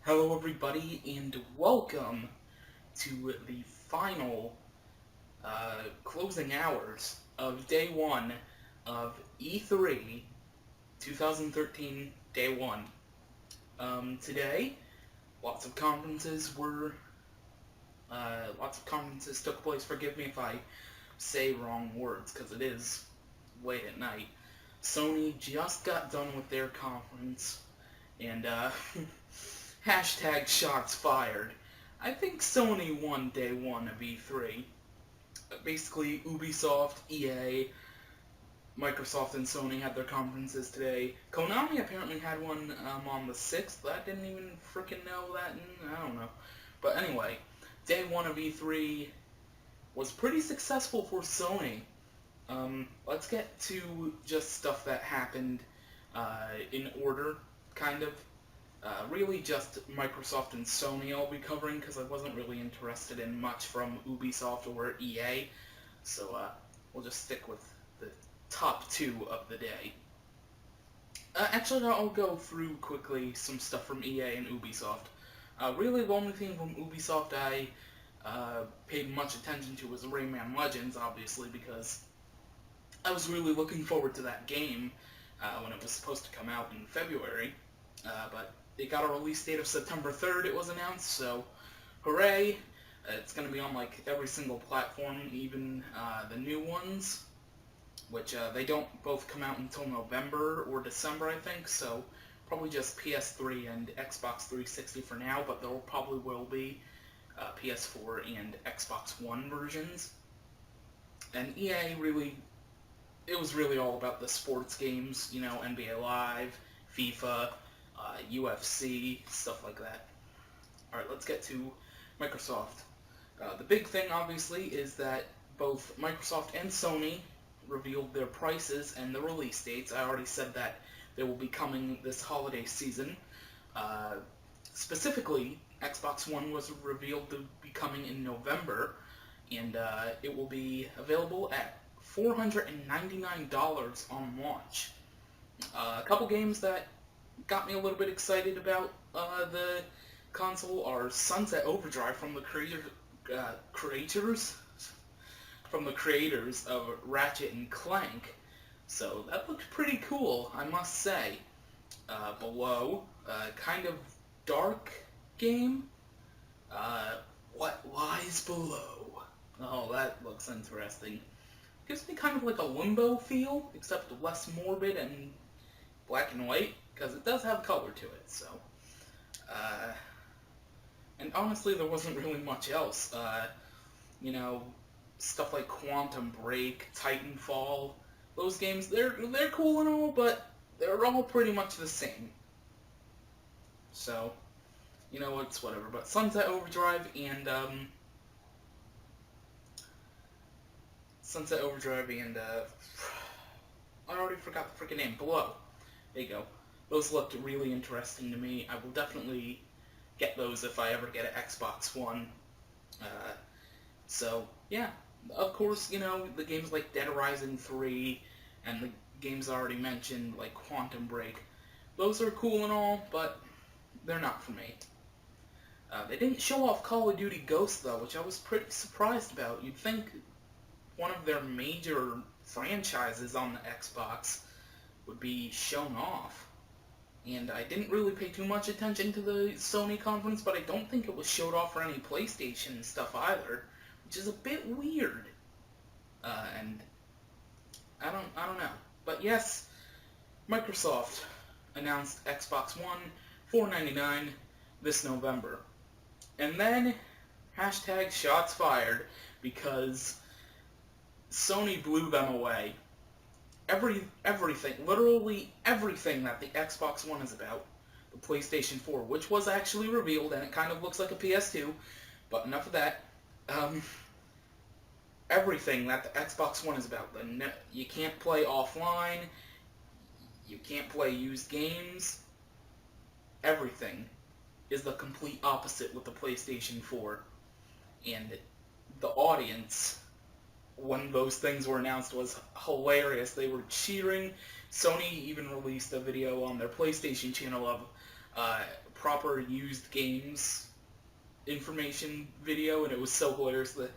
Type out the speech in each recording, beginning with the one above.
Hello everybody and welcome to the final closing hours of day one of E3 2013 day one. Today, lots of conferences were, lots of conferences took place. Forgive me if I say wrong words because it is late at night. Sony just got done with their conference and hashtag shots fired. I think Sony won day one of E3. Basically, Ubisoft, EA, Microsoft, and Sony had their conferences today. Konami apparently had one on the 6th. I didn't even freaking know that. I don't know. But anyway, day one of E3 was pretty successful for Sony. Let's get to just stuff that happened in order, kind of. Really just Microsoft and Sony I'll be covering because I wasn't really interested in much from Ubisoft or EA, so we'll just stick with the top two of the day. Actually, I'll go through quickly some stuff from EA and Ubisoft. Really, the only thing from Ubisoft I paid much attention to was Rayman Legends, obviously, because I was really looking forward to that game when it was supposed to come out in February, but it got a release date of September 3rd, it was announced, so hooray. It's going to be on like every single platform, even the new ones, which they don't both come out until November or December, I think, so probably just PS3 and Xbox 360 for now, but there probably will be PS4 and Xbox One versions. And EA really, it was really all about the sports games, you know, NBA Live, FIFA, UFC, stuff like that. Alright, let's get to Microsoft. The big thing, obviously, is that both Microsoft and Sony revealed their prices and the release dates. I already said that they will be coming this holiday season. Specifically, Xbox One was revealed to be coming in November, and it will be available at $499 on launch. A couple games that got me a little bit excited about the console are Sunset Overdrive from the creators of Ratchet and Clank. So that looked pretty cool, I must say. Below, kind of dark game. What lies below? Oh, that looks interesting. Gives me kind of like a Limbo feel, except less morbid and black and white, because it does have color to it, so. And honestly, there wasn't really much else. You know, stuff like Quantum Break, Titanfall, those games, they're cool and all, but they're all pretty much the same. So, you know, it's whatever. But Sunset Overdrive and, I already forgot the freaking name. Below. There you go. Those looked really interesting to me. I will definitely get those if I ever get an Xbox One. So, yeah. Of course, you know, the games like Dead Rising 3 and the games I already mentioned, like Quantum Break, those are cool and all, but they're not for me. They didn't show off Call of Duty Ghosts, though, which I was pretty surprised about. You'd think one of their major franchises on the Xbox would be shown off. And I didn't really pay too much attention to the Sony conference, but I don't think it was showed off for any PlayStation stuff either, which is a bit weird. And I don't know. But yes, Microsoft announced Xbox One $499 this November. And then hashtag shots fired because Sony blew them away. Everything, literally everything that the Xbox One is about, the PlayStation 4, which was actually revealed, and it kind of looks like a PS2, but enough of that. Everything that the Xbox One is about. You can't play offline, you can't play used games, everything is the complete opposite with the PlayStation 4. And the audience, when those things were announced, was hilarious. They were cheering. Sony even released a video on their PlayStation channel of proper used games information video, and it was so hilarious. The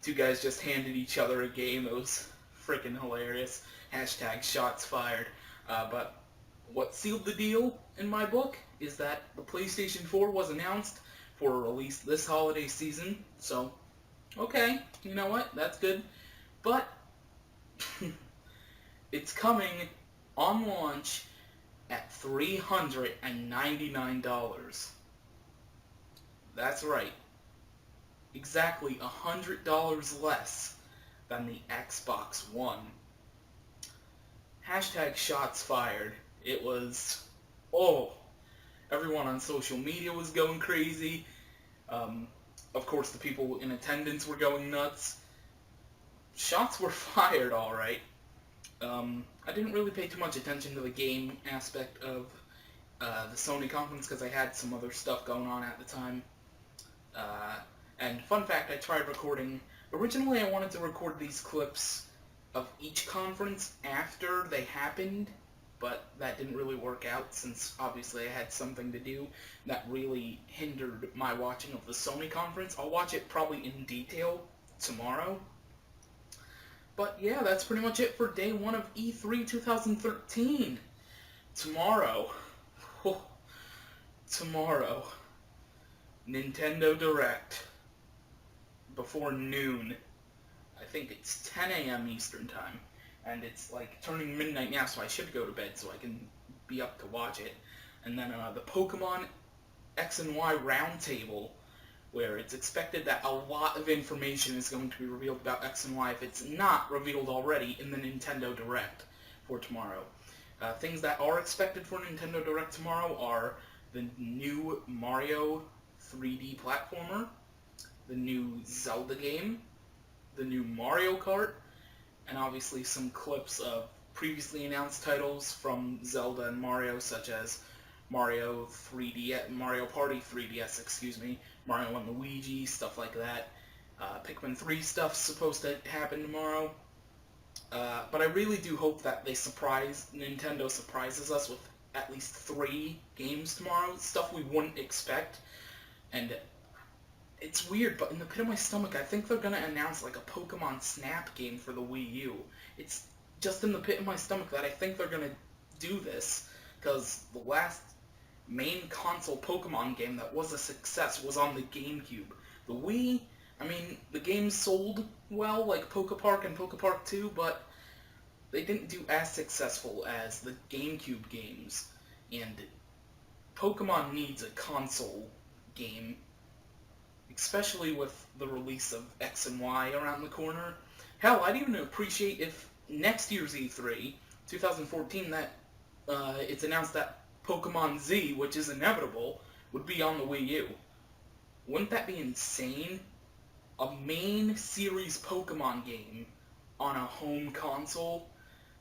two guys just handed each other a game. It was freaking hilarious. Hashtag shots fired. But what sealed the deal in my book is that the PlayStation 4 was announced for a release this holiday season. So, okay, you know what? That's good. But it's coming on launch at $399. That's right. Exactly $100 less than the Xbox One. Hashtag shots fired. It was, everyone on social media was going crazy. Of course, the people in attendance were going nuts. Shots were fired, alright. I didn't really pay too much attention to the game aspect of the Sony conference because I had some other stuff going on at the time. And fun fact, I tried recording. Originally, I wanted to record these clips of each conference after they happened, but that didn't really work out since obviously I had something to do that really hindered my watching of the Sony conference. I'll watch it probably in detail tomorrow. But yeah, that's pretty much it for day one of E3 2013. Tomorrow, Nintendo Direct before noon. I think it's 10 a.m. Eastern time, and it's like turning midnight now, so I should go to bed so I can be up to watch it. And then the Pokemon X and Y Roundtable, where it's expected that a lot of information is going to be revealed about X and Y if it's not revealed already in the Nintendo Direct for tomorrow. Things that are expected for Nintendo Direct tomorrow are the new Mario 3D platformer, the new Zelda game, the new Mario Kart, and obviously some clips of previously announced titles from Zelda and Mario, such as Mario Party 3DS, Mario and Luigi, stuff like that. Pikmin 3 stuff's supposed to happen tomorrow. But I really do hope that Nintendo surprises us with at least 3 games tomorrow, stuff we wouldn't expect. And it's weird, but in the pit of my stomach, I think they're going to announce like a Pokemon Snap game for the Wii U. It's just in the pit of my stomach that I think they're going to do this, because the last main console Pokemon game that was a success was on the GameCube. The Wii, I mean, the games sold well, like Pokepark and Pokepark 2, but they didn't do as successful as the GameCube games. And Pokemon needs a console game, especially with the release of X and Y around the corner. Hell, I'd even appreciate if next year's E3, 2014, that it's announced that Pokemon Z, which is inevitable, would be on the Wii U. Wouldn't that be insane? A main series Pokemon game on a home console?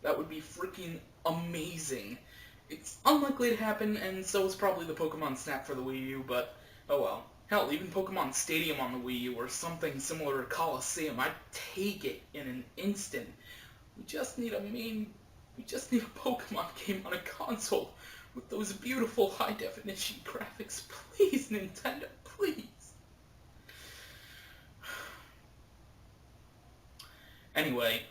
That would be freaking amazing. It's unlikely to happen, and so is probably the Pokemon Snap for the Wii U, but oh well. Hell, even Pokemon Stadium on the Wii U or something similar to Coliseum, I'd take it in an instant. We just need a Pokemon game on a console with those beautiful high-definition graphics. Please, Nintendo, please. Anyway,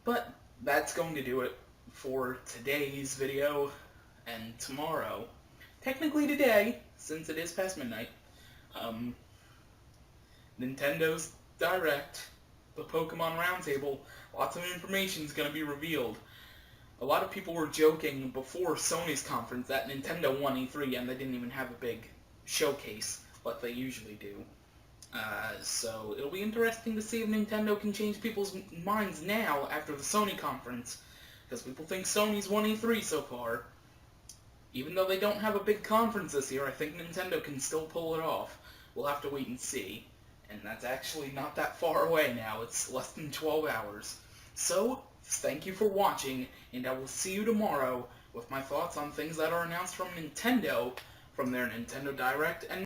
but that's going to do it for today's video, and tomorrow, technically today, since it is past midnight, Nintendo's Direct, the Pokemon Roundtable, lots of information is going to be revealed. A lot of people were joking before Sony's conference that Nintendo won E3 and they didn't even have a big showcase like they usually do. So it'll be interesting to see if Nintendo can change people's minds now after the Sony conference, because people think Sony's won E3 so far. Even though they don't have a big conference this year, I think Nintendo can still pull it off. We'll have to wait and see. And that's actually not that far away now. It's less than 12 hours. So, thank you for watching, and I will see you tomorrow with my thoughts on things that are announced from Nintendo from their Nintendo Direct. And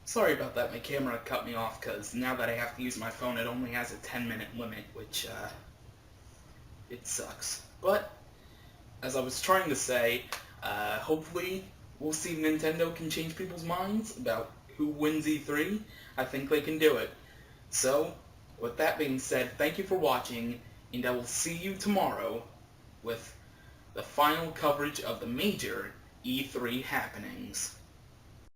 sorry about that, my camera cut me off, because now that I have to use my phone, it only has a 10-minute limit, which, it sucks. But, as I was trying to say, hopefully We'll see if Nintendo can change people's minds about who wins E3. I think they can do it. So, with that being said, thank you for watching, and I will see you tomorrow with the final coverage of the major E3 happenings.